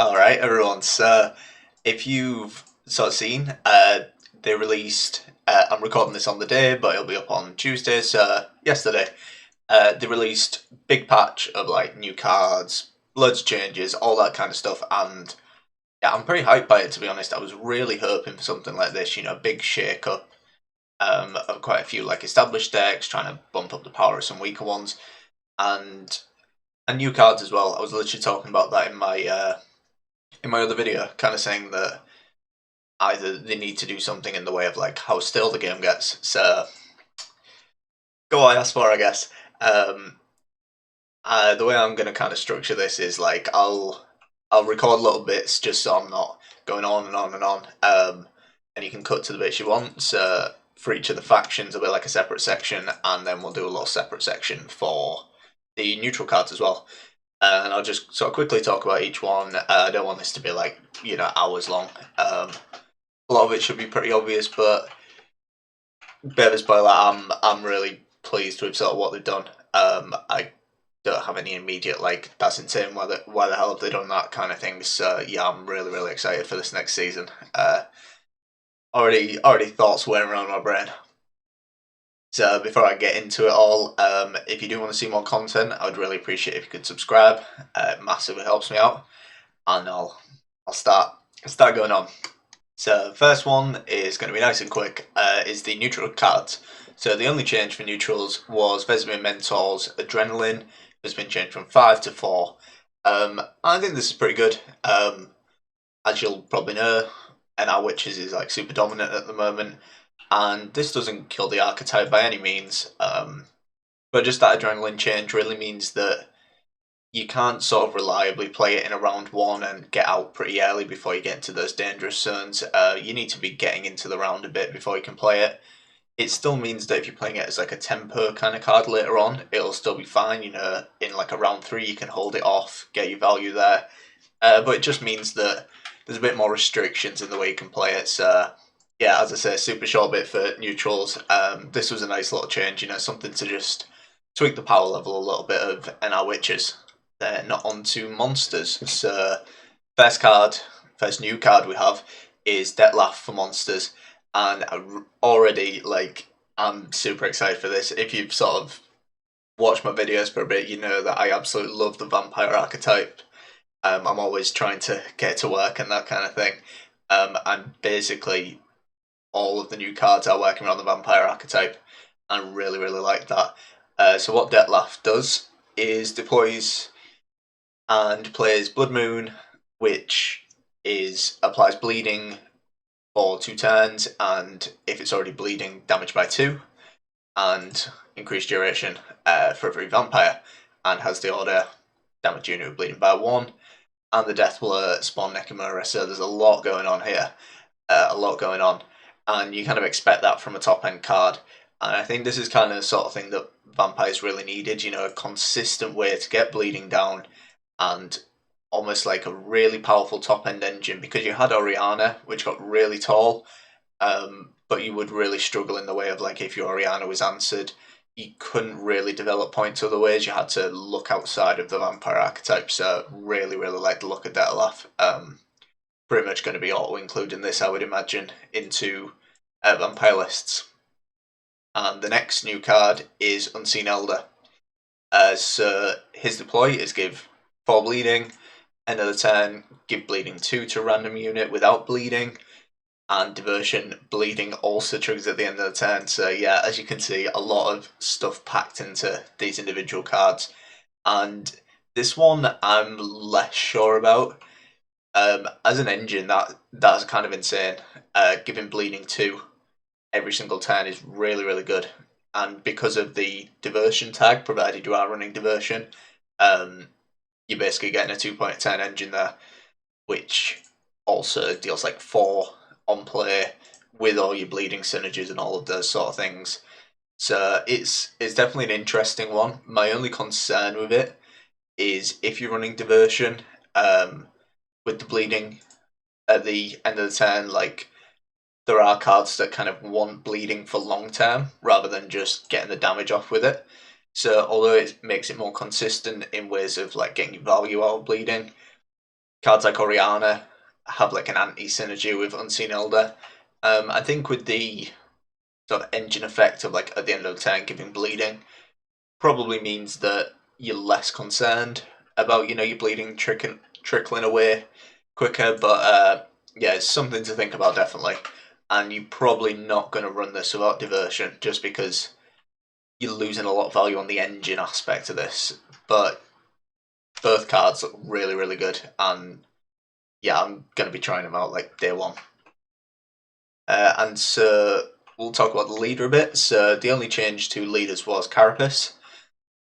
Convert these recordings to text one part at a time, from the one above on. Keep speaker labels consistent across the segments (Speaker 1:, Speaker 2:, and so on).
Speaker 1: Alright, everyone. So, if you've sort of seen, they released, I'm recording this on the day, but it'll be up on Tuesday, so yesterday. They released big patch of like new cards, loads of changes, all that kind of stuff, and yeah, I'm pretty hyped by it to be honest. I was really hoping for something like this, big shake up of quite a few like established decks, trying to bump up the power of some weaker ones, and new cards as well. I was literally talking about that in my other video, kind of saying that either they need to do something in the way of like how still the game gets. So go I ask for, I guess. Um, the way I'm going to kind of structure this is like I'll record little bits just so I'm not going on and on and on. And you can cut to the bits you want. So for each of the factions, there'll be like a separate section, and then we'll do a little separate section for the neutral cards as well. And I'll just sort of quickly talk about each one. I don't want this to be like hours long. A lot of it should be pretty obvious, but bit of a spoiler. I'm really pleased with sort of what they've done. I don't have any immediate like that's insane. Why the hell have they done that kind of thing? So yeah, I'm really excited for this next season. Already thoughts whirring around my brain. So before I get into it all, if you do want to see more content, I would really appreciate if you could subscribe. It massively helps me out, and I'll start going on. So first one is going to be nice and quick, is the neutral cards. So the only change for neutrals was Vesemir Mentor's Adrenaline has been changed from 5 to 4. I think this is pretty good. As you'll probably know, NR Witches is like super dominant at the moment, and this doesn't kill the archetype by any means. But just that Adrenaline change really means that you can't sort of reliably play it in a round one and get out pretty early before you get into those dangerous zones. You need to be getting into the round a bit before you can play it. It still means that if you're playing it as like a tempo kind of card later on, it'll still be fine. In like a round 3, you can hold it off, get your value there. But it just means that there's a bit more restrictions in the way you can play it. So yeah, as I say, super short bit for neutrals. This was a nice little change, something to just tweak the power level a little bit of NR Witches. Then onto monsters. So first new card we have is Detlaf for monsters, and already I'm super excited for this. If you've sort of watched my videos for a bit, you know that I absolutely love the vampire archetype. I'm always trying to get to work and that kind of thing. And basically all of the new cards are working around the vampire archetype, and I really like that. So what Detlaf does is deploys and plays Blood Moon, which applies bleeding for 2 turns, and if it's already bleeding, damage by 2, and increased duration for every vampire, and has the order damage unit with bleeding by 1, and the death will spawn Nekimura. So there's a lot going on here, and you kind of expect that from a top end card. And I think this is kind of the sort of thing that vampires really needed, a consistent way to get bleeding down, and almost like a really powerful top end engine, because you had Oriana, which got really tall, but you would really struggle in the way of like if your Oriana was answered, you couldn't really develop points other ways. You had to look outside of the vampire archetype. So really like the look of Detlaf. Pretty much going to be auto including this, I would imagine, into vampire lists. And the next new card is Unseen Elder. So his deploy is give 4 bleeding, end of the turn, give bleeding 2 to a random unit without bleeding, and diversion bleeding also triggers at the end of the turn. So yeah, as you can see, a lot of stuff packed into these individual cards. And this one I'm less sure about. As an engine, that's kind of insane. Giving bleeding 2 every single turn is really good. And because of the diversion tag, provided you are running diversion, you're basically getting a 2-point turn engine there, which also deals like 4 on play with all your bleeding synergies and all of those sort of things. So it's definitely an interesting one. My only concern with it is if you're running diversion, with the bleeding at the end of the turn, like there are cards that kind of want bleeding for long term rather than just getting the damage off with it. So although it makes it more consistent in ways of like getting value out of bleeding, cards like Oriana have like an anti-synergy with Unseen Elder. I think with the sort of engine effect of like at the end of the turn giving bleeding, probably means that you're less concerned about your bleeding trickling away quicker. But yeah, it's something to think about definitely. And you're probably not going to run this without diversion, just because you're losing a lot of value on the engine aspect of this. But both cards look really, really good, and yeah, I'm going to be trying them out like day one. And so we'll talk about the leader a bit. So the only change to leaders was Carapace.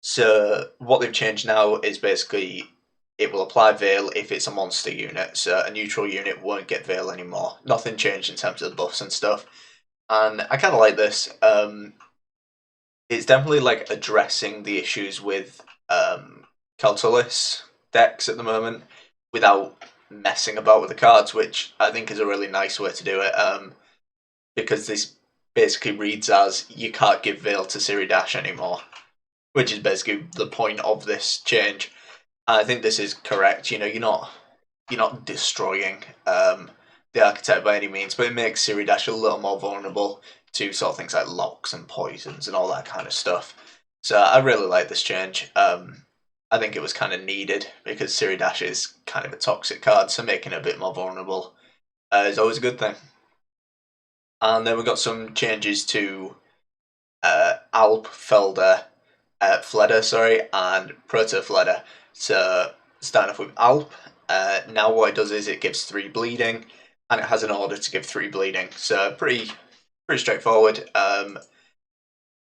Speaker 1: So what they've changed now is basically it will apply Veil if it's a monster unit. So a neutral unit won't get Veil anymore. Nothing changed in terms of the buffs and stuff. And I kind of like this. It's definitely like addressing the issues with Caltulis decks at the moment without messing about with the cards, which I think is a really nice way to do it. Because this basically reads as you can't give Veil to Siri Dash anymore, which is basically the point of this change. And I think this is correct. You're not destroying the archetype by any means, but it makes Siri Dash a little more vulnerable to sort of things like locks and poisons and all that kind of stuff. So I really like this change. I think it was kind of needed because Siri Dash is kind of a toxic card, so making it a bit more vulnerable is always a good thing. And then we got some changes to Alp, Felder, Fleder, and Proto Fleder. So starting off with Alp, now what it does is it gives 3 bleeding, and it has an order to give 3 bleeding. So pretty straightforward.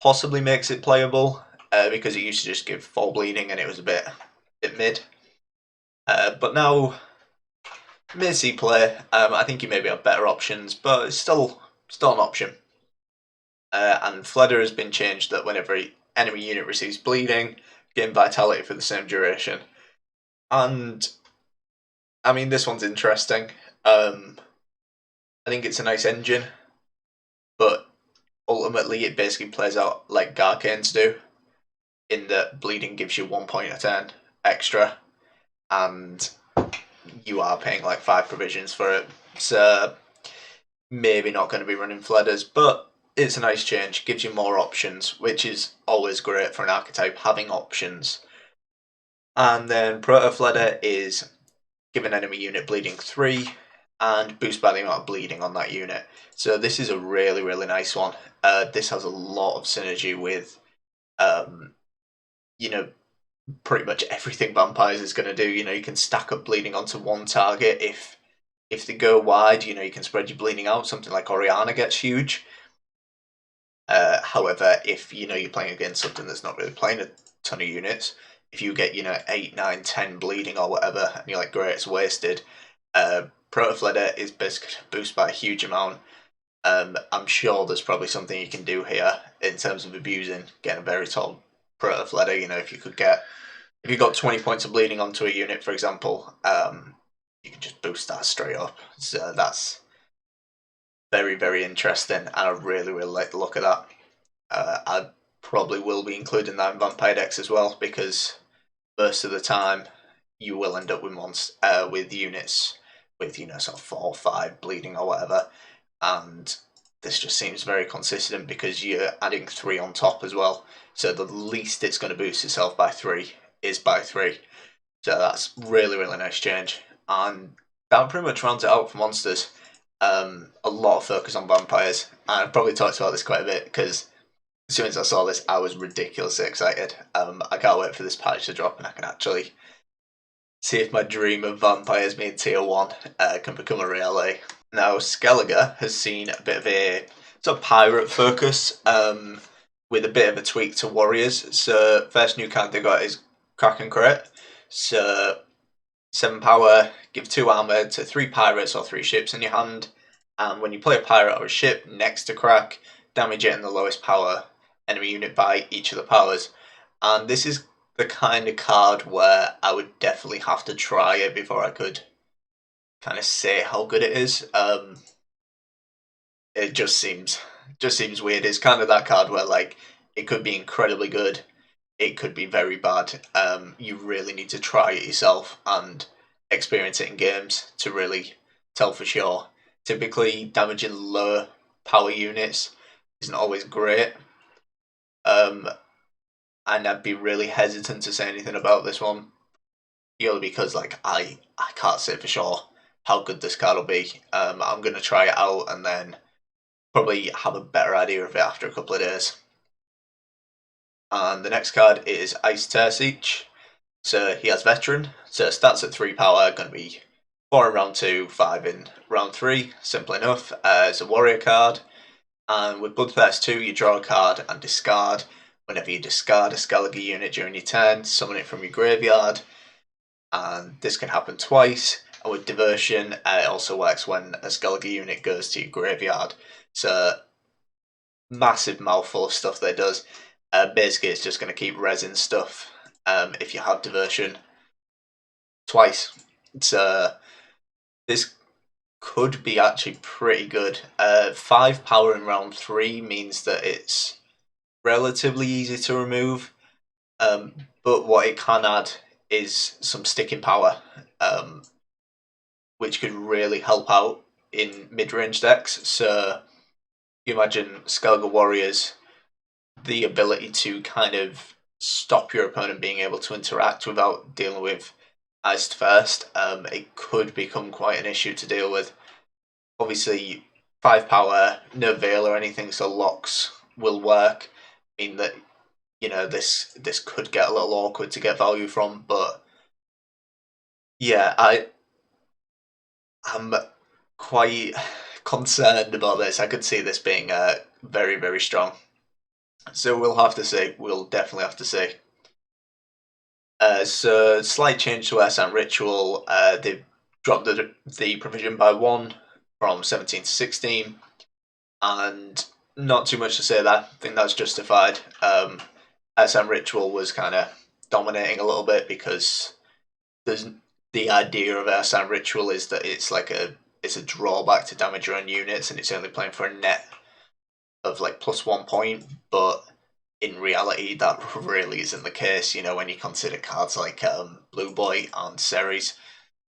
Speaker 1: Possibly makes it playable because it used to just give 4 bleeding and it was a bit mid. But now may see play. I think you maybe have better options, but it's still an option. And Fleder has been changed that whenever enemy unit receives bleeding, gain vitality for the same duration. And I mean, this one's interesting. I think it's a nice engine, but ultimately it basically plays out like Garcanes do, in that bleeding gives you 1 point a turn extra, and you are paying like 5 provisions for it. So maybe not going to be running Fleders, but it's a nice change. Gives you more options, which is always great for an archetype, having options. And then Proto Fleder is give an enemy unit bleeding 3 and boost by the amount of bleeding on that unit. So this is a really, really nice one. This has a lot of synergy with, pretty much everything Vampires is going to do. You can stack up bleeding onto one target. If they go wide, you can spread your bleeding out. Something like Oriana gets huge. However, if you're playing against something that's not really playing a ton of units, if you get 8, 9, 10 bleeding or whatever, and you're like, great, it's wasted. Proto Fleder is basically boosted by a huge amount. I'm sure there's probably something you can do here in terms of abusing, getting a very tall Proto Fleder. If you got 20 points of bleeding onto a unit, for example, you can just boost that straight up. So that's very, very interesting, and I really, really like the look of that. I probably will be including that in Vampire decks as well, because most of the time you will end up with units with sort of 4 or 5 bleeding or whatever, and this just seems very consistent because you're adding 3 on top as well. So the least it's going to boost itself by 3 is by 3. So that's really, really nice change, and that pretty much rounds it out for monsters. A lot of focus on vampires, and I've probably talked about this quite a bit because as soon as I saw this, I was ridiculously excited. I can't wait for this patch to drop and I can actually see if my dream of vampires being tier 1 can become a reality. Now, Skellige has seen a bit of a sort of pirate focus with a bit of a tweak to warriors. So, first new card they got is Kraken Crate. So, 7 power, give 2 armor to 3 pirates or 3 ships in your hand. And when you play a pirate or a ship next to Crack, damage it in the lowest power enemy unit by each of the powers. And this is the kind of card where I would definitely have to try it before I could kind of say how good it is. It just seems weird. It's kind of that card where like it could be incredibly good, it could be very bad. You really need to try it yourself and experience it in games to really tell for sure. Typically, damaging lower power units isn't always great, and I'd be really hesitant to say anything about this one, purely because like I can't say for sure how good this card will be. I'm gonna try it out and then probably have a better idea of it after a couple of days. And the next card is scoia'tael. So he has Veteran, so stats at 3 power, going to be 4 in round 2, 5 in round 3, simple enough. It's a warrior card, and with Bloodthirst 2 you draw a card and discard. Whenever you discard a Skellige unit during your turn, summon it from your graveyard, and this can happen twice. And with Diversion, it also works when a Skellige unit goes to your graveyard. So, massive mouthful of stuff that it does. Basically, it's just going to keep resin stuff if you have Diversion twice. So, this could be actually pretty good. 5 power in round 3 means that it's relatively easy to remove, but what it can add is some sticking power, which could really help out in mid-range decks. So you imagine Skellige Warriors, the ability to kind of stop your opponent being able to interact without dealing with Iced First, it could become quite an issue to deal with. Obviously, 5 power, no veil or anything, so locks will work. Mean that, you know, this could get a little awkward to get value from, but yeah, I'm quite concerned about this. I could see this being very, very strong. So we'll have to see. We'll definitely have to see. So slight change to Ursan Ritual. They've dropped the provision by 1 from 17 to 16, and not too much to say there. I think that's justified. Ursan Ritual was kind of dominating a little bit because there's the idea of Ursan Ritual is that it's a drawback to damage your own units, and it's only playing for a net of like +1 point, but in reality that really isn't the case, you know, when you consider cards like Blue Boy and Ceres.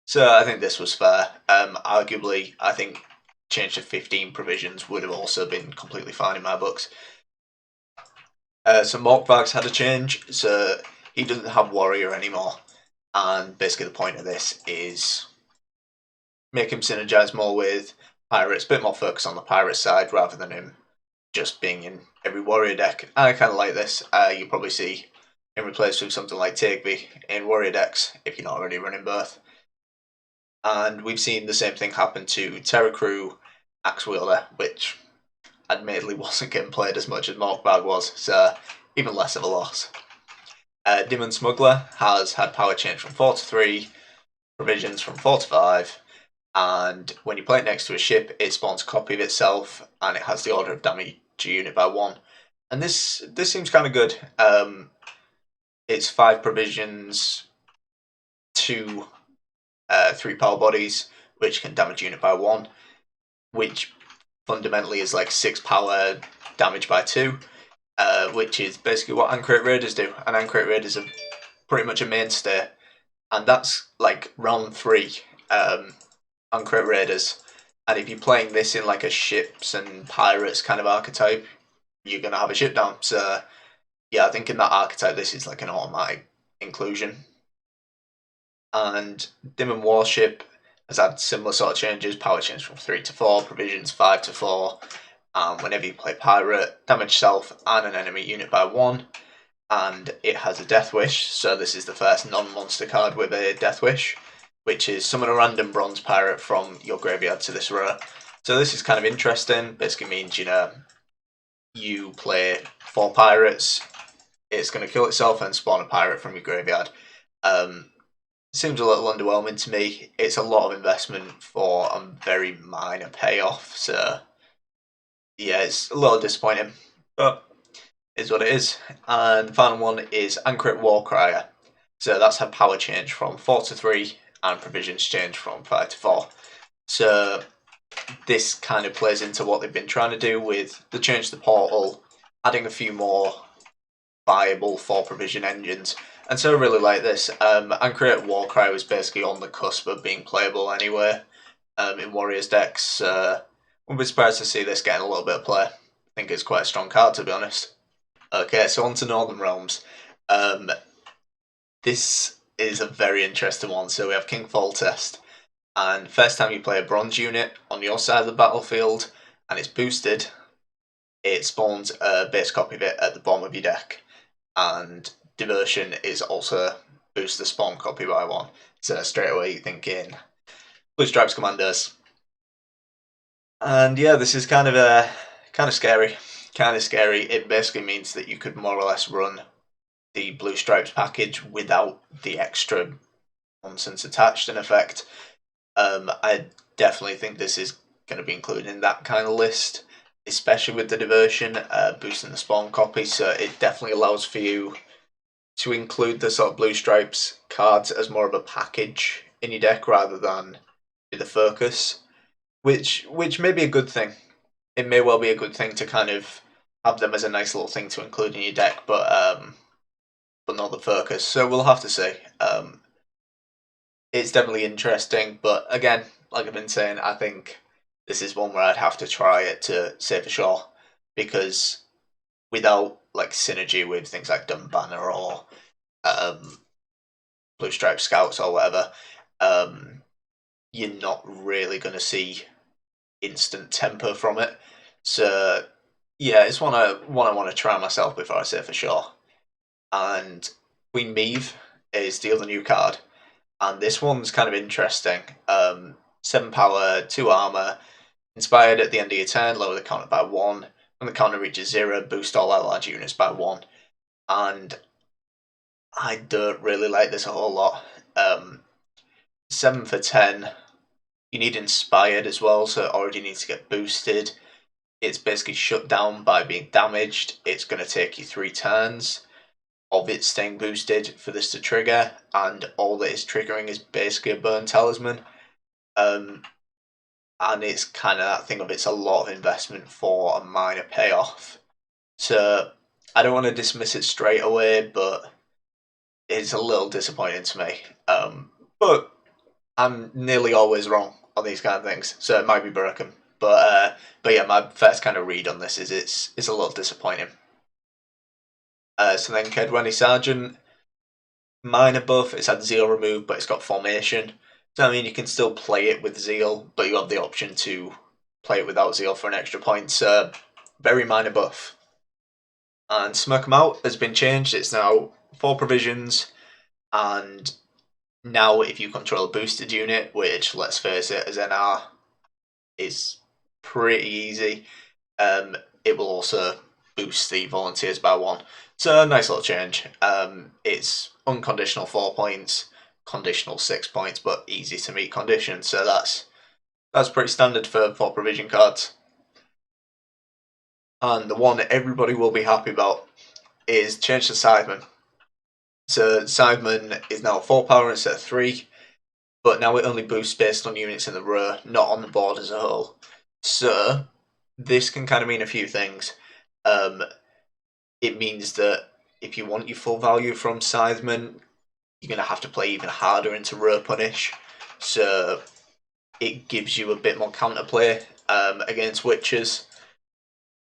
Speaker 1: So I think this was fair. Arguably, I think change to 15 provisions would have also been completely fine in my books. So Morkvarg's had a change, so he doesn't have Warrior anymore, and basically the point of this is make him synergize more with Pirates, a bit more focus on the Pirate side rather than him just being in every Warrior deck. I kind of like this. You'll probably see him replaced with something like Tigby in Warrior decks if you're not already running both. And we've seen the same thing happen to Terra Crew Axe Wielder, which admittedly wasn't getting played as much as Morkvarg was, so even less of a loss. Demon Smuggler has had power change from 4 to 3, provisions from 4 to 5, and when you play it next to a ship, it spawns a copy of itself, and it has the order of damage unit by 1. And this seems kind of good. It's 5 provisions, 2 3 power bodies, which can damage unit by 1, which fundamentally is like 6 power damage by 2, which is basically what Anchorite Raiders do. And Anchorite Raiders are pretty much a mainstay, and that's like round 3 Anchorite Raiders. And if you're playing this in like a ships and pirates kind of archetype, you're going to have a ship down. So yeah, I think in that archetype this is like an automatic inclusion. And Demon Warship has had similar sort of changes, power change from 3 to 4, provisions 5 to 4, and whenever you play pirate, damage self and an enemy unit by 1, and it has a Death Wish, so this is the first non-monster card with a Death Wish, which is summon a random bronze pirate from your graveyard to this row. So this is kind of interesting. Basically means, you know, you play 4 pirates, it's going to kill itself and spawn a pirate from your graveyard. Seems a little underwhelming to me. It's a lot of investment for a very minor payoff, so yeah, it's a little disappointing, but it's what it is. And the final one is Anchorite Warcrier. So that's had power change from 4 to 3 and provisions change from 5 to 4. So this kind of plays into what they've been trying to do with the change to the portal, adding a few more viable 4 provision engines, And so I really like this. Uncreate Warcry was basically on the cusp of being playable anyway in Warriors decks. Wouldn't be surprised to see this getting a little bit of play. I think it's quite a strong card, to be honest. Okay, so on to Northern Realms. This is a very interesting one. So we have King Foltest, and first time you play a bronze unit on your side of the battlefield, and it's boosted, it spawns a base copy of it at the bottom of your deck. And Diversion is also boost the spawn copy by 1. So straight away you're thinking Blue Stripes Commandos. And yeah, this is kind of scary. Kind of scary. It basically means that you could more or less run the Blue Stripes package without the extra nonsense attached, in effect. I definitely think this is going to be included in that kind of list, especially with the Diversion, boosting the spawn copy, so it definitely allows for you to include the sort of Blue Stripes cards as more of a package in your deck rather than be the focus, which may be a good thing. It may well be a good thing to kind of have them as a nice little thing to include in your deck, but not the focus. So we'll have to see. It's definitely interesting, but again, like I've been saying, I think this is one where I'd have to try it to say for sure, because without like synergy with things like Dumb Banner or Blue Stripe Scouts or whatever, you're not really going to see instant tempo from it. So yeah, it's one I want to try myself before I say for sure. And Queen Meave is the other new card, and this one's kind of interesting. 7 power, 2 armor, inspired at the end of your turn, lower the counter by 1. When the counter reaches 0, boost all allied units by 1. And I don't really like this a whole lot. 7 for 10. You need inspired as well, so it already needs to get boosted. It's basically shut down by being damaged. It's going to take you 3 turns of it staying boosted for this to trigger, and all that is triggering is basically a burn talisman. And it's kind of that thing of it's a lot of investment for a minor payoff. So I don't want to dismiss it straight away, but it's a little disappointing to me. But I'm nearly always wrong on these kind of things, so it might be broken. But yeah, my first kind of read on this is it's a little disappointing. So then Kedwenny Sergeant, minor buff, it's had Zeal removed, but it's got Formation. So I mean, you can still play it with Zeal, but you have the option to play it without Zeal for an extra point. So very minor buff. And Smoke 'em Out has been changed. It's now 4 provisions, and now if you control a boosted unit, which let's face it, as NR is pretty easy, it will also boost the volunteers by 1. So nice little change. It's unconditional 4 points, conditional 6 points, but easy to meet conditions. So that's pretty standard for 4 provision cards. And the one that everybody will be happy about is change to Scytheman. So Scytheman is now 4 power instead of 3, but now it only boosts based on units in the row, not on the board as a whole. So this can kind of mean a few things. It means that if you want your full value from Scytheman, you're going to have to play even harder into row punish. So it gives you a bit more counterplay against witches.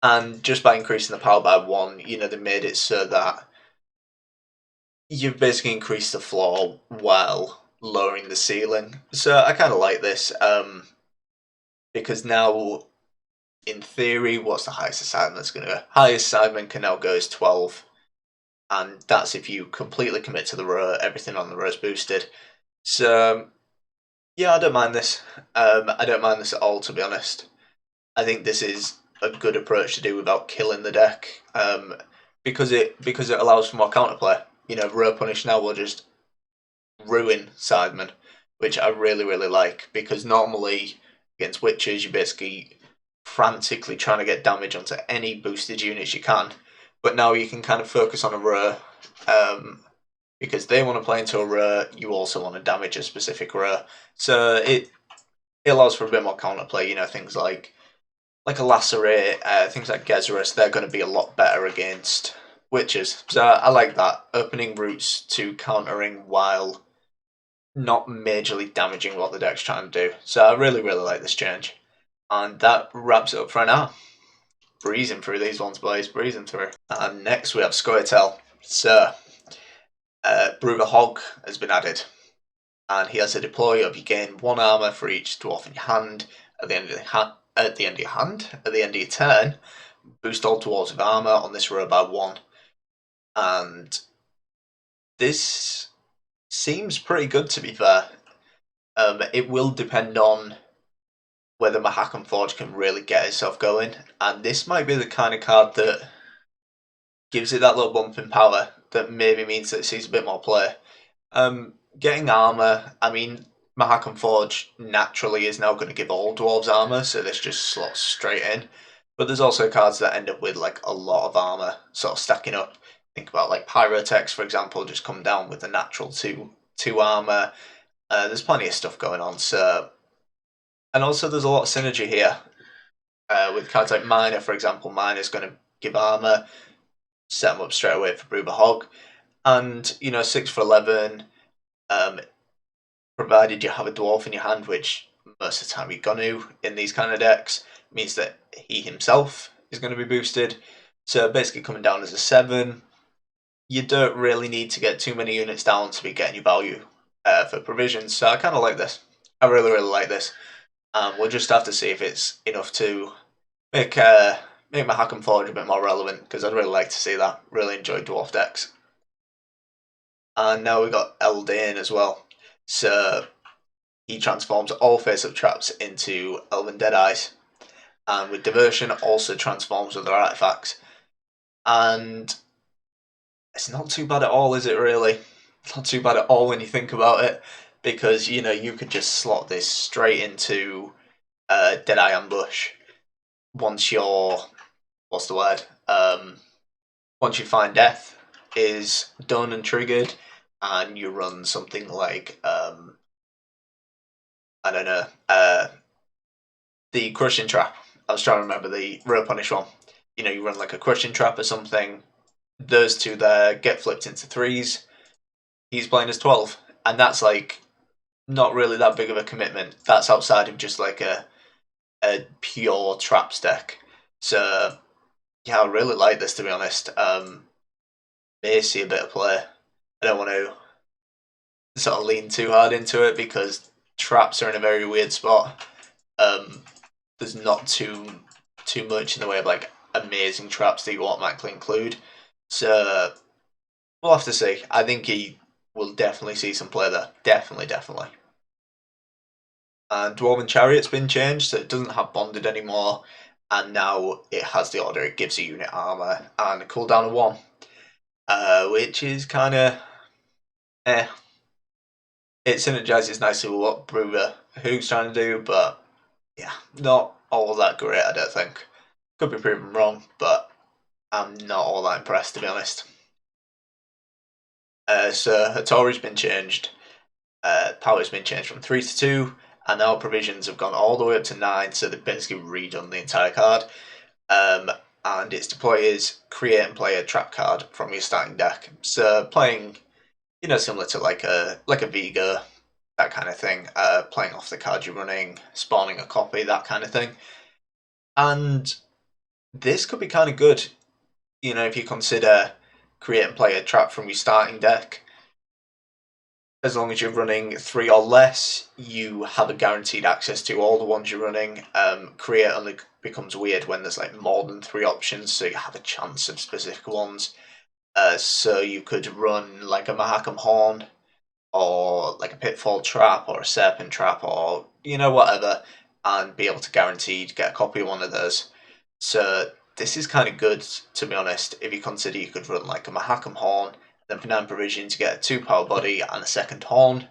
Speaker 1: And just by increasing the power by 1, they made it so that you've basically increased the floor while lowering the ceiling. So I kind of like this, because now, in theory, what's the highest Scytheman that's going to go? Highest Scytheman can now go is 12. And that's if you completely commit to the row, everything on the row is boosted. So, yeah, I don't mind this. I don't mind this at all, to be honest. I think this is a good approach to do without killing the deck, because it allows for more counterplay. Row punish now will just ruin Scytheman, which I really, really like, because normally against witches you're basically frantically trying to get damage onto any boosted units you can, but now you can kind of focus on a row, because they want to play into a row, you also want to damage a specific row, so it allows for a bit more counterplay. Things like a Lacerate, things like Gezerus, they're going to be a lot better against witches. So I like that, opening routes to countering while not majorly damaging what the deck's trying to do. So I really like this change. And that wraps it up for now. Breezing through these ones, boys, breezing through. And next we have scoia'tael. So, Brewer Hog has been added. And he has a deploy of you gain 1 armour for each dwarf in your hand at the end of your turn. Boost all dwarves with armour on this row by 1. And this seems pretty good, to be fair. It will depend on whether Mahakam Forge can really get itself going, and this might be the kind of card that gives it that little bump in power that maybe means that it sees a bit more play. Getting armour, I mean, Mahakam Forge naturally is now going to give all dwarves armour, so this just slots straight in. But there's also cards that end up with like a lot of armour sort of stacking up. Think about like Pyrotex, for example, just come down with a natural 2 armour. There's plenty of stuff going on, so. And also there's a lot of synergy here. With cards like Miner, for example, Miner's going to give armour, set them up straight away for Brewer Hog. And, 6 for 11, provided you have a dwarf in your hand, which most of the time you're going to in these kind of decks, means that he himself is going to be boosted. So basically coming down as a 7, you don't really need to get too many units down to be getting your value for provisions. So I kind of like this. I really like this. We'll just have to see if it's enough to make Mahakam Forge a bit more relevant, because I'd really like to see that. Really enjoy dwarf decks. And now we've got Eldain as well. So he transforms all face-up traps into Elven Deadeyes. And with Diversion also transforms other artifacts. And it's not too bad at all, is it really? It's not too bad at all when you think about it. Because, you could just slot this straight into Deadeye Ambush. Once your, once you find death is done and triggered, and you run something like, I don't know, the Crushing Trap. I was trying to remember the Row Punish one. You run like a Crushing Trap or something, those two there get flipped into 3s, he's playing as 12, and that's like not really that big of a commitment. That's outside of just like a pure traps deck. So yeah, I really like this, to be honest. May see a bit of play. I don't want to sort of lean too hard into it because traps are in a very weird spot. There's not too much in the way of like amazing traps that you automatically include. So we'll have to see. I think he will definitely see some play there. Definitely. And Dwarven Chariot's been changed, so it doesn't have bonded anymore, and now it has the order. It gives a unit armor and a cooldown of 1, which is kind of It synergizes nicely with what Brewer Who's trying to do, but yeah, not all that great, I don't think. Could be proven wrong, but I'm not all that impressed, to be honest. So Hattori's been changed. Power's been changed from 3 to 2, and now provisions have gone all the way up to 9, so they've basically redone the entire card. And its deploy is create and play a trap card from your starting deck. So playing, similar to like a Vega, that kind of thing. Playing off the card you're running, spawning a copy, that kind of thing. And this could be kind of good, if you consider create and play a trap from your starting deck. As long as you're running 3 or less, you have a guaranteed access to all the ones you're running. Create only becomes weird when there's like more than 3 options, so you have a chance of specific ones. So you could run like a Mahakam Horn, or like a Pitfall Trap, or a Serpent Trap, or whatever, and be able to guaranteed get a copy of one of those. So this is kind of good, to be honest, if you consider you could run like a Mahakam Horn, then for 9 provisions you get a 2 power body and a second horn.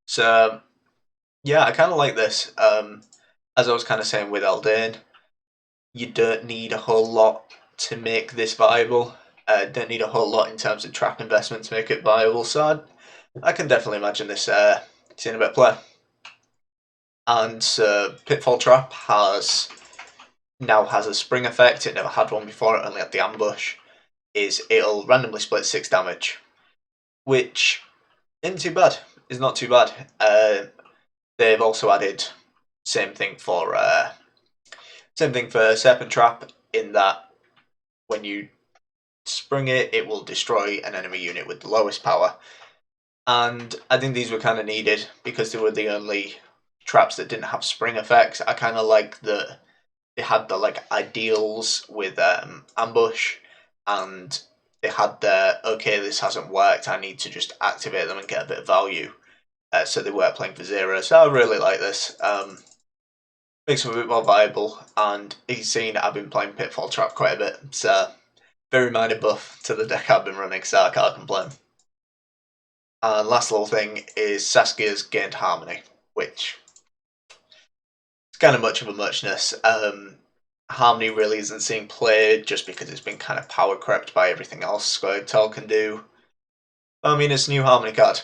Speaker 1: So yeah, I kind of like this. As I was kind of saying with Eldain, you don't need a whole lot to make this viable. Don't need a whole lot in terms of trap investment to make it viable. So I can definitely imagine this seeing a bit of play. And Pitfall Trap now has a spring effect. It never had one before. It only had the ambush. is it'll randomly split 6 damage, which isn't too bad. It's not too bad. They've also added same thing for Serpent Trap, in that when you spring it, it will destroy an enemy unit with the lowest power. And I think these were kind of needed because they were the only traps that didn't have spring effects. I kind of like that they had the like ideals with ambush, and they had their okay, this hasn't worked, I need to just activate them and get a bit of value. So they were playing for 0. So I really like this. Makes them a bit more viable, and he's seen I've been playing Pitfall Trap quite a bit, so very minor buff to the deck I've been running, so I can't complain. And last little thing is Saskia's gained Harmony, which is kind of much of a muchness. Harmony really isn't seeing played just because it's been kind of power crept by everything else scoia'tael can do. I mean, it's a new Harmony card.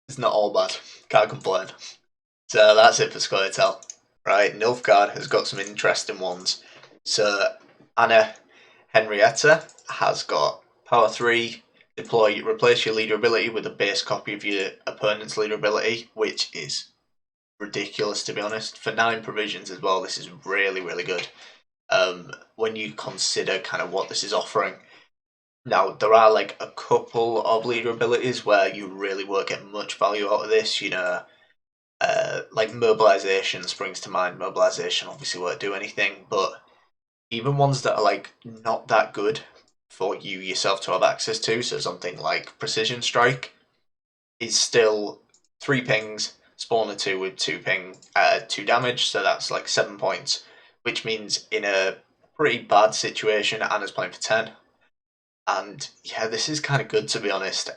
Speaker 1: It's not all bad. Can't complain. So that's it for scoia'tael. Right, Nilfgaard has got some interesting ones. So Anna Henrietta has got power 3, deploy, replace your leader ability with a base copy of your opponent's leader ability, which is ridiculous to be honest. For 9 provisions as well, this is really, really good. When you consider kind of what this is offering. Now, there are like a couple of leader abilities where you really won't get much value out of this, you know. Like mobilization springs to mind. Mobilization obviously won't do anything, but even ones that are like not that good for you yourself to have access to, so something like precision strike, is still 3 pings, spawn a 2 with 2 ping, 2 damage, so that's like 7 points, which means in a pretty bad situation, Anna's playing for 10. And yeah, this is kind of good to be honest.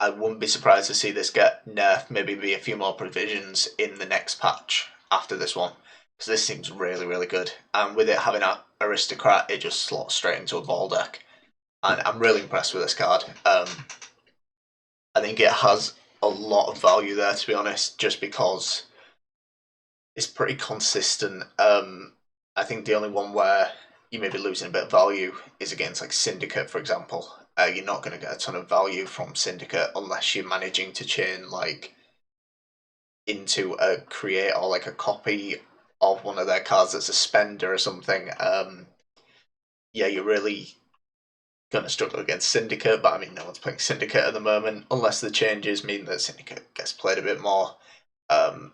Speaker 1: I wouldn't be surprised to see this get nerfed, maybe be a few more provisions in the next patch after this one, because this seems really, really good. And with it having an aristocrat, it just slots straight into a ball deck. And I'm really impressed with this card. I think it has a lot of value there, to be honest, just because it's pretty consistent. I think the only one where you may be losing a bit of value is against like Syndicate, for example. You're not going to get a ton of value from Syndicate unless you're managing to chain like into a create or like a copy of one of their cards as a spender or something. Yeah, you're really going to struggle against Syndicate, but I mean, no one's playing Syndicate at the moment, unless the changes mean that Syndicate gets played a bit more.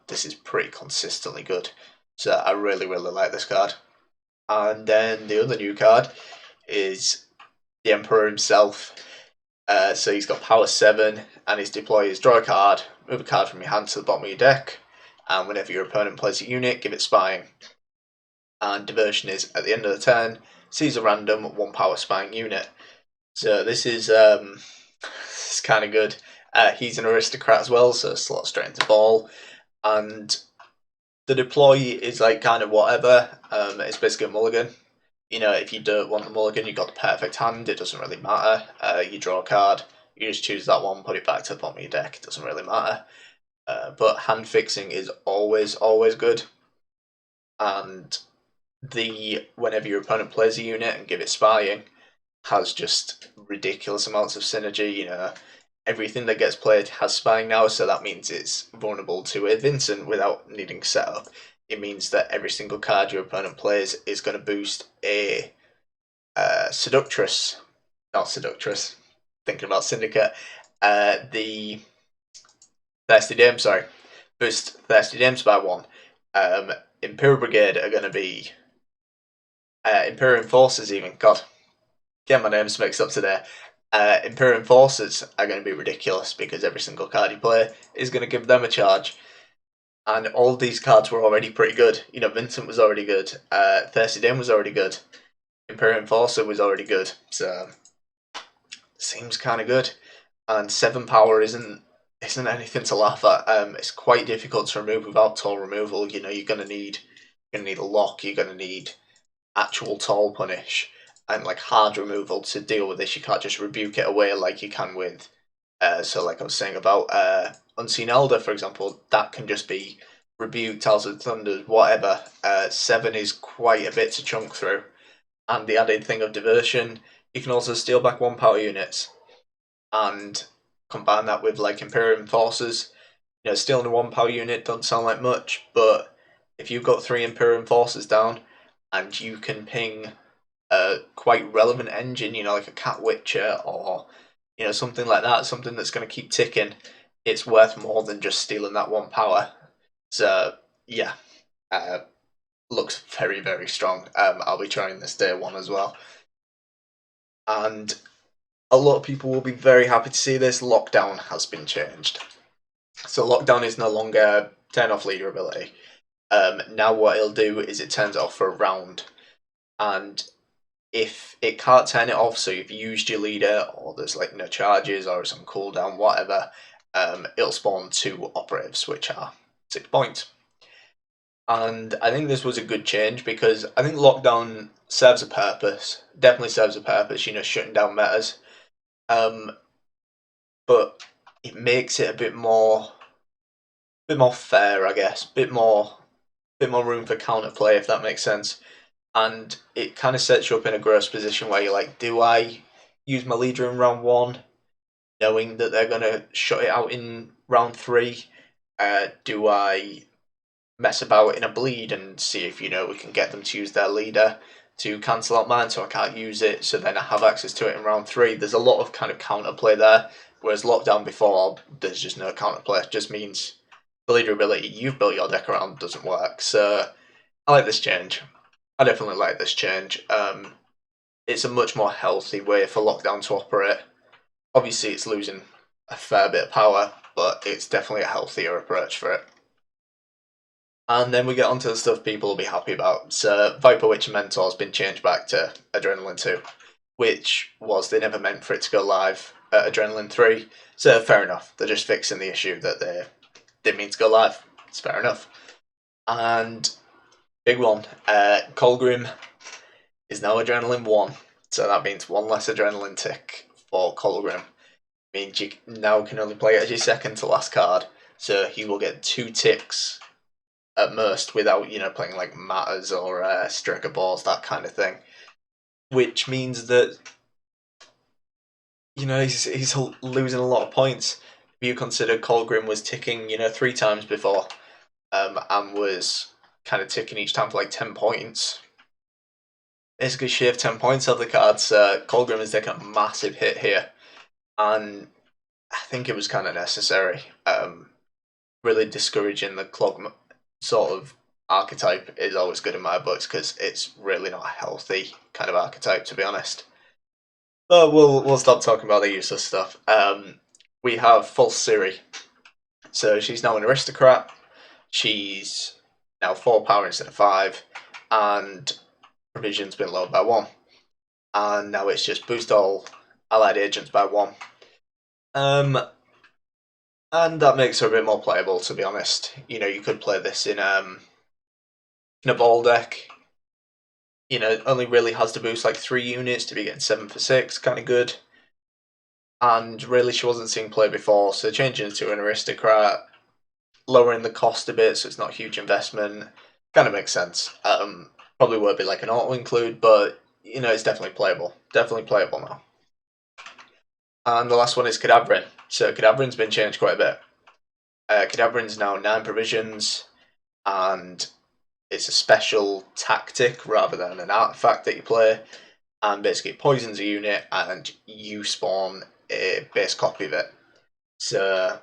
Speaker 1: This is pretty consistently good, so I really, really like this card. And then the other new card is the Emperor himself. So he's got power 7, and his deploy is draw a card, move a card from your hand to the bottom of your deck, and whenever your opponent plays a unit, give it spying. And diversion is at the end of the turn, seize a random 1 power spying unit. So this is it's kind of good. He's an aristocrat as well, so slot straight into ball, and the deploy is like kind of whatever. It's basically a mulligan. You know, if you don't want the mulligan, you've got the perfect hand, it doesn't really matter. You draw a card, you just choose that one, put it back to the bottom of your deck, it doesn't really matter. But hand fixing is always, always good. And whenever your opponent plays a unit and give it spying, has just ridiculous amounts of synergy. You know, everything that gets played has spying now, so that means it's vulnerable to a Vincent without needing setup. It means that every single card your opponent plays is going to boost a Seductress, not Seductress, thinking about Syndicate, the Thirsty Dame, sorry, boost Thirsty Dames by 1. Imperial Brigade are going to be, Imperial Forces even, God, get my names mixed up today. Imperial Forces are going to be ridiculous because every single card you play is going to give them a charge. And all of these cards were already pretty good. You know, Vincent was already good. Thirsty Dame was already good. Imperial Enforcer was already good. So, seems kind of good. And 7 power isn't anything to laugh at. It's quite difficult to remove without toll removal. You know, you're gonna need a lock. You're gonna need actual toll punish and like hard removal to deal with this. You can't just rebuke it away like you can with. So, like I was saying about Unseen Elder, for example, that can just be rebuke, Tales of Thunder, whatever. 7 is quite a bit to chunk through. and the added thing of diversion, you can also steal back 1 power units, and combine that with like Imperium forces. Stealing a 1 power unit doesn't sound like much, but if you've got 3 Imperium forces down, and you can ping a quite relevant engine, like a Cat Witcher or something like that, something that's going to keep ticking, it's worth more than just stealing that 1 power. So yeah, looks very, very strong. I'll be trying this day one as well, and a lot of people will be very happy to see this. Lockdown has been changed, so lockdown is no longer turn off leader ability. Now what it'll do is it turns it off for a round, and if it can't turn it off, so you've used your leader, or there's like no charges, or some cooldown, whatever, it'll spawn 2 operatives, which are 6 points. And I think this was a good change because I think lockdown serves a purpose, definitely serves a purpose, shutting down metas. But it makes it a bit more fair, I guess, bit more room for counterplay, if that makes sense. And it kind of sets you up in a gross position where you're like, do I use my leader in round 1, knowing that they're going to shut it out in round 3? Do I mess about in a bleed and see if we can get them to use their leader to cancel out mine, so I can't use it, so then I have access to it in round 3? There's a lot of kind of counterplay there, whereas lockdown before, there's just no counterplay. It just means the leader ability you've built your deck around doesn't work. So I like this change. I definitely like this change. It's a much more healthy way for lockdown to operate. Obviously, it's losing a fair bit of power, but it's definitely a healthier approach for it. And then we get onto the stuff people will be happy about. So Viper Witcher Mentor has been changed back to Adrenaline 2, which was they never meant for it to go live at Adrenaline 3. So fair enough. They're just fixing the issue that they didn't mean to go live. It's fair enough. And big one, Colgrim is now Adrenaline 1. So that means 1 less Adrenaline tick for Colgrim. Means you now can only play it as your second to last card. So he will get 2 ticks at most without playing like Matters or Striker Balls, that kind of thing, which means that he's losing a lot of points. If you consider Colgrim was ticking 3 times before, and was kind of ticking each time for like 10 points, basically shaved 10 points off the cards. Colgrim is taking a massive hit here, and I think it was kind of necessary. Really discouraging the clog sort of archetype is always good in my books because it's really not a healthy kind of archetype, to be honest. But we'll stop talking about the useless stuff. We have False Siri. So she's now an aristocrat. She's now 4 power instead of 5, and provision's been lowered by 1. And now it's just boost all allied agents by 1. And that makes her a bit more playable, to be honest. You could play this in a ball deck. Only really has to boost like 3 units to be getting 7 for 6, kind of good. And really, she wasn't seeing play before, so changing it to an aristocrat, lowering the cost a bit, so it's not a huge investment, kind of makes sense. Probably won't be like an auto include, but it's definitely playable. Definitely playable now. And the last one is Cadavrin. So Cadavrin's been changed quite a bit. Cadavrin's now 9 provisions, and it's a special tactic rather than an artifact that you play, and basically it poisons a unit and you spawn a base copy of it. So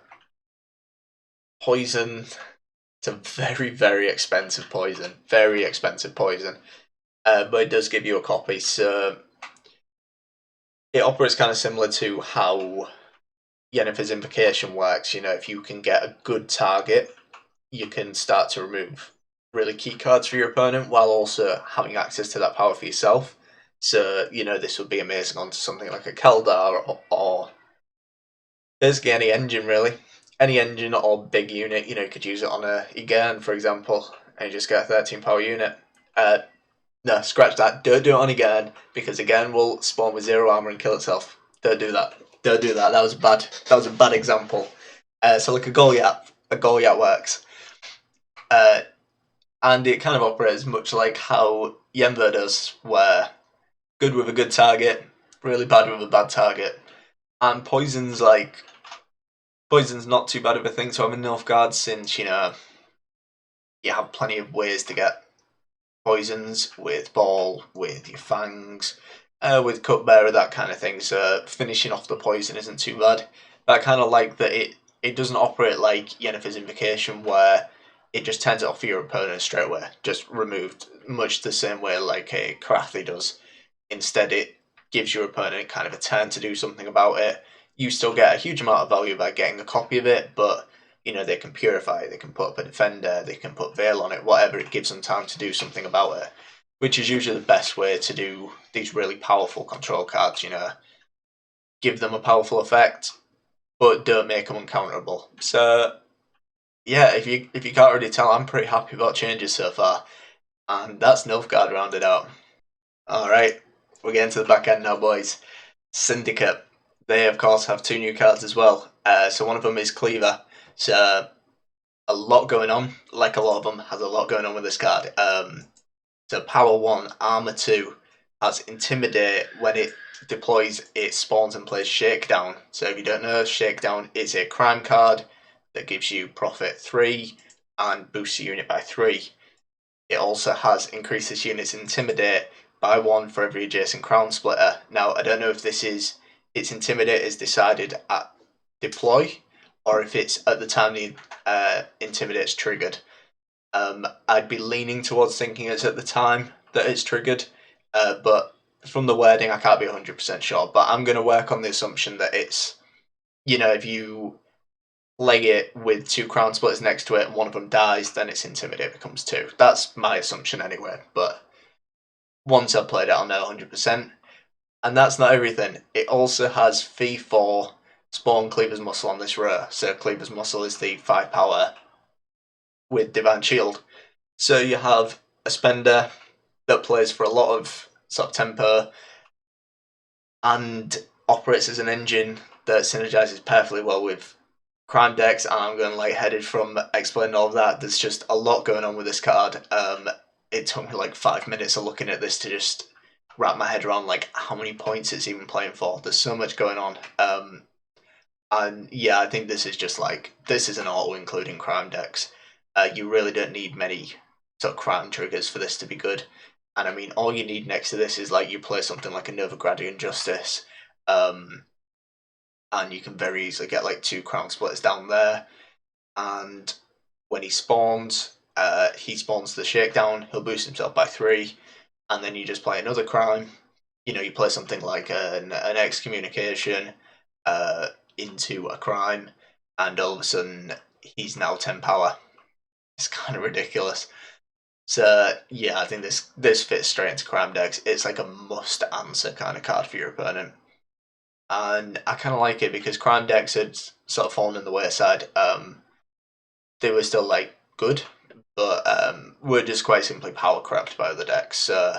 Speaker 1: poison, it's a very, very expensive poison. Very expensive poison. But it does give you a copy, so it operates kind of similar to how Yennefer's Invocation works. If you can get a good target, you can start to remove really key cards for your opponent while also having access to that power for yourself. So, this would be amazing onto something like a Keldar or basically any engine, really. Any engine or big unit, you could use it on a Egern, for example, and you just get a 13 power unit. No, scratch that. Don't do it on Egern, because Egern will spawn with 0 armor and kill itself. Don't do that. Don't do that. That was a bad example. So like a Goliath works. And it kind of operates much like how Yennefer does, where good with a good target, really bad with a bad target. And poison's not too bad of a thing to have in Nilfgaard, since you have plenty of ways to get poisons with ball, with your fangs, with cupbearer, that kind of thing. So finishing off the poison isn't too bad. But I kind of like that it doesn't operate like Yennefer's Invocation, where it just turns it off for your opponent straight away, just removed, much the same way like a Karathi does. Instead, it gives your opponent kind of a turn to do something about it. You still get a huge amount of value by getting a copy of it, but they can purify it, they can put up a defender, they can put veil on it, whatever. It gives them time to do something about it, which is usually the best way to do these really powerful control cards. Give them a powerful effect, but don't make them uncounterable. So yeah, if you can't already tell, I'm pretty happy about changes so far, and that's Nilfgaard rounded out. All right, we're getting to the back end now, boys. Syndicate. They of course have 2 new cards as well. So one of them is Cleaver. So a lot going on. Like a lot of them, has a lot going on with this card. So power 1, armor 2 has Intimidate. When it deploys, it spawns and plays Shakedown. So if you don't know, Shakedown is a crime card that gives you profit 3 and boosts your unit by 3. It also has increases units Intimidate by 1 for every adjacent crown splitter. Now I don't know if its Intimidate is decided at deploy, or if it's at the time the Intimidate's triggered. I'd be leaning towards thinking it's at the time that it's triggered, but from the wording I can't be 100% sure. But I'm going to work on the assumption that it's, if you play it with 2 crown splitters next to it and one of them dies, then its Intimidate becomes 2. That's my assumption anyway, but once I've played it I'll know 100%. And that's not everything. It also has fee 4 spawn Cleaver's Muscle on this row. So Cleaver's Muscle is the 5 power with Divine Shield. So you have a spender that plays for a lot of sort of tempo and operates as an engine that synergizes perfectly well with crime decks, and I'm going lightheaded from explaining all of that. There's just a lot going on with this card. It took me like 5 minutes of looking at this to just wrap my head around like how many points it's even playing for. There's so much going on. And yeah, I think this is just this is an auto including crime decks. You really don't need many sort of crime triggers for this to be good. And I mean, all you need next to this is you play something like a Novigradian Justice, and you can very easily get 2 crown splitters down there. And when he spawns the Shakedown, he'll boost himself by 3, and then you just play another crime. You play something like an Excommunication into a crime, and all of a sudden he's now 10 power. It's kind of ridiculous. So yeah, I think this fits straight into crime decks. It's like a must answer kind of card for your opponent, and I kind of like it because crime decks had sort of fallen in the wayside. They were still good, but were just quite simply power crept by other decks. So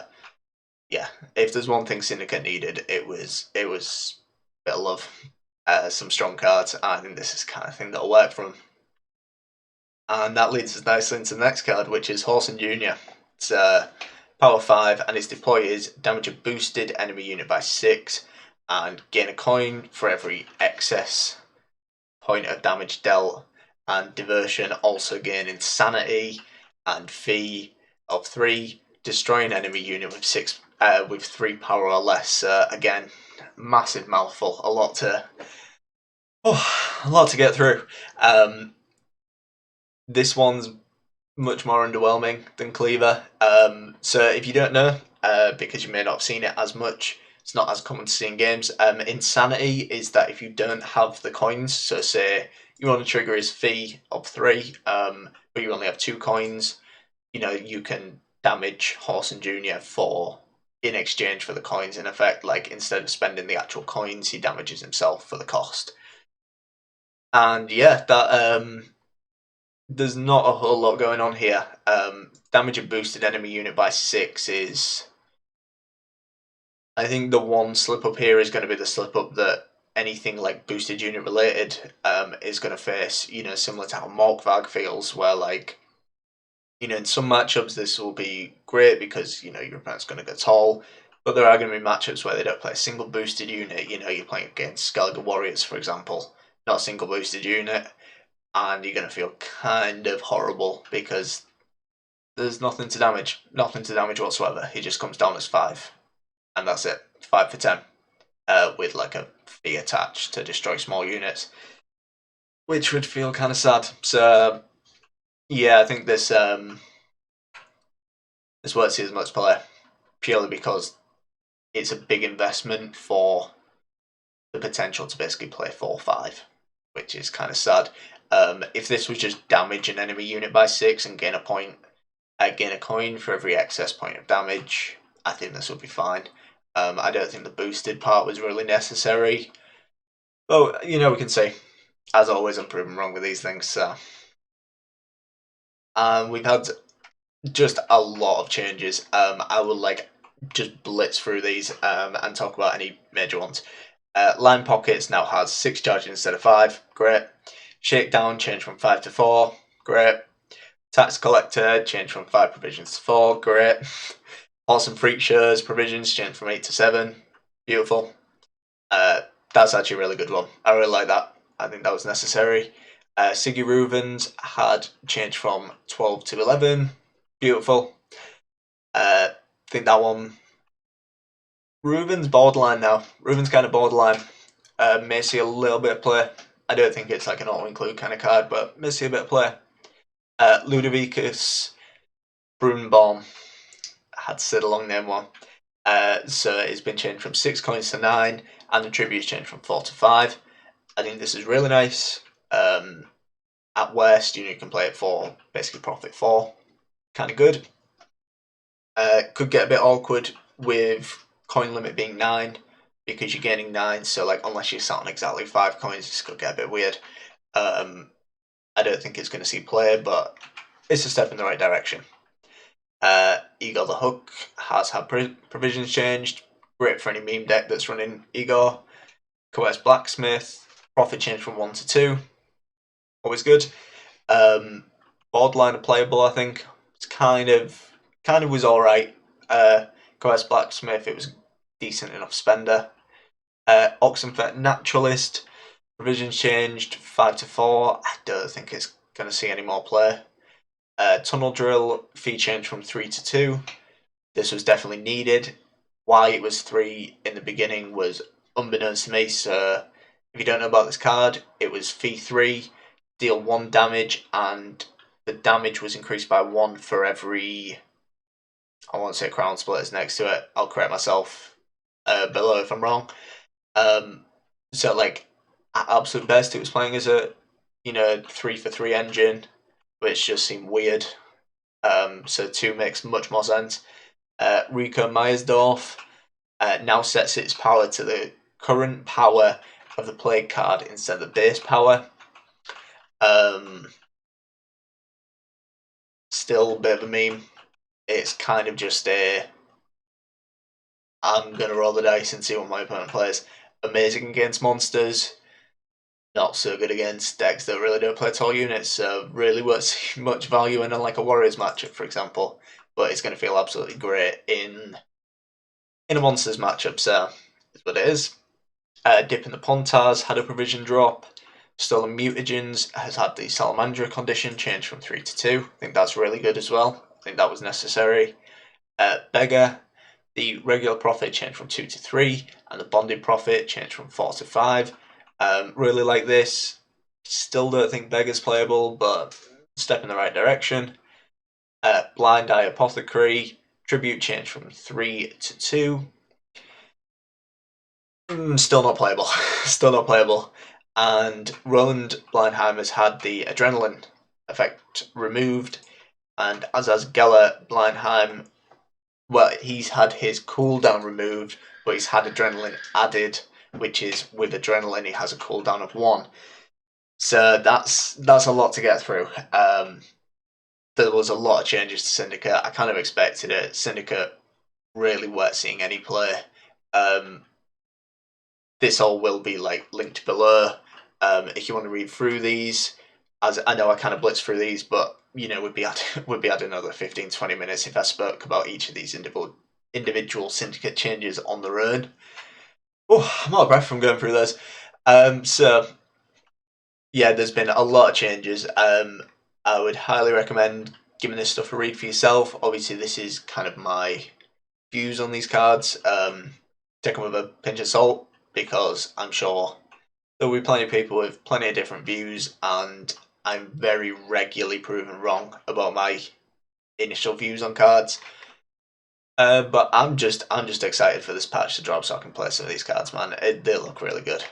Speaker 1: yeah, if there's one thing Syndicate needed, it was a bit of love, some strong cards. I think this is the kind of thing that'll work for them. And that leads us nicely into the next card, which is Horson Jr. It's power 5, and its deploy is damage a boosted enemy unit by 6, and gain a coin for every excess point of damage dealt. And Diversion also gain Insanity and Fee of 3, destroy an enemy unit with 3 power or less. Again, massive mouthful, a lot to get through. This one's much more underwhelming than Cleaver. So if you don't know, because you may not have seen it as much, it's not as common to see in games. Insanity is that if you don't have the coins, so say you want to trigger his fee of 3, but you only have 2 coins, you can damage Horson Jr. in exchange for the coins. In effect, instead of spending the actual coins, he damages himself for the cost. And yeah, that there's not a whole lot going on here. Damage a boosted enemy unit by 6 is... I think the one slip up here is going to be the slip up that anything boosted unit related is going to face, similar to how Morkvag feels, where in some matchups this will be great because, your opponent's going to go tall. But there are going to be matchups where they don't play a single boosted unit. You know, you're playing against Skellige Warriors, for example, not a single boosted unit, and you're going to feel kind of horrible because there's nothing to damage whatsoever. He just comes down as 5, and that's it, 5 for 10, with like a fee attached to destroy small units, which would feel kind of sad. So yeah, I think this won't see as much play purely because it's a big investment for the potential to basically play 4/5, which is kind of sad. If this was just damage an enemy unit by 6 and gain a coin for every excess point of damage, I think this would be fine. I don't think the boosted part was really necessary. Well, you know, we can say, as always, I'm proven wrong with these things. So, we've had just a lot of changes. I will just blitz through these and talk about any major ones. Line Pockets now has 6 charges instead of 5. Great. Shakedown changed from 5 to 4. Great. Tax Collector changed from 5 provisions to 4. Great. Awesome Freak Shows provisions changed from 8 to 7. Beautiful. That's actually a really good one. I really like that. I think that was necessary. Siggy Reuven's had changed from 12 to 11. Beautiful. Think that one. Reuven's borderline now. Reuven's kind of borderline. May see a little bit of play. I don't think it's like an auto-include kind of card, but may see a bit of play. Ludovicus Brunbaum had to sit along name one. So it's been changed from 6 coins to 9, and the tribute's changed from 4 to 5. I think this is really nice. At worst, you can play it for basically profit 4. Kind of good. Could get a bit awkward with coin limit being 9 because you're gaining 9. So unless you're sat on exactly 5 coins, this could get a bit weird. I don't think it's going to see play, but it's a step in the right direction. Igor the Hook has had provisions changed. Great for any meme deck that's running Igor. Coerce Blacksmith. Profit changed from 1 to 2. Always good. Borderline playable, I think. It's kind of was alright. Coerce Blacksmith, it was decent enough spender. Oxenfurt Naturalist. Provisions changed 5 to 4. I don't think it's going to see any more play. Tunnel Drill fee change from 3 to 2. This was definitely needed. Why it was 3 in the beginning was unbeknownst to me. So if you don't know about this card, it was fee 3, deal 1 damage, and the damage was increased by 1 for every, I won't say Crown Splitters next to it. I'll correct myself below if I'm wrong. So at absolute best, it was playing as a 3 for 3 engine, which just seemed weird. So 2 makes much more sense. Rico Meyersdorf now sets its power to the current power of the Plague card instead of the base power. Still a bit of a meme. It's kind of just I'm going to roll the dice and see what my opponent plays. Amazing against monsters. Not so good against decks that really don't play tall units, so really won't see much value in a Warriors matchup, for example. But it's going to feel absolutely great in a monsters matchup, so that's what it is. Dip in the Pontars had a provision drop. Stolen Mutagens has had the Salamandra condition changed from 3 to 2. I think that's really good as well. I think that was necessary. Beggar, the regular profit changed from 2 to 3, and the bonded profit changed from 4 to 5. Really like this. Still don't think Beggar's playable, but step in the right direction. Blind Eye Apothecary, tribute changed from 3 to 2. Still not playable. Still not playable. And Roland Blindheim has had the Adrenaline effect removed, and as has Geller Blindheim, well, he's had his cooldown removed, but he's had Adrenaline added, which is with Adrenaline he has a cooldown of 1. So that's a lot to get through. There was a lot of changes to Syndicate. I kind of expected it. Syndicate really weren't seeing any play. This all will be linked below. If you want to read through these, as I know I kind of blitzed through these, but we'd be adding another 15-20 minutes if I spoke about each of these individual syndicate changes on their own. Oh, I'm out of breath from going through those. So yeah, there's been a lot of changes. I would highly recommend giving this stuff a read for yourself. Obviously, this is kind of my views on these cards. Take them with a pinch of salt, because I'm sure there will be plenty of people with plenty of different views, and I'm very regularly proven wrong about my initial views on cards. But I'm just excited for this patch to drop so I can play some of these cards, man. They look really good.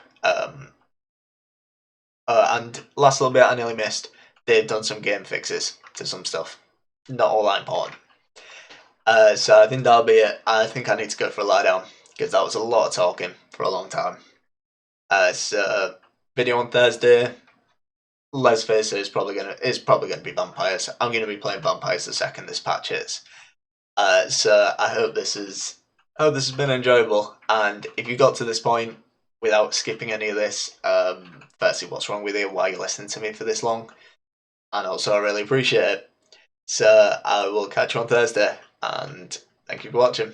Speaker 1: And last little bit I nearly missed. They've done some game fixes to some stuff. Not all that important. So I think that'll be it. I think I need to go for a lie down, because that was a lot of talking for a long time. So video on Thursday. Let's face it, it's probably gonna be vampires. I'm gonna be playing vampires the second this patch hits. So I hope this has been enjoyable. And if you got to this point without skipping any of this, firstly, what's wrong with you? Why are you listening to me for this long? And also, I really appreciate it. So I will catch you on Thursday, and thank you for watching.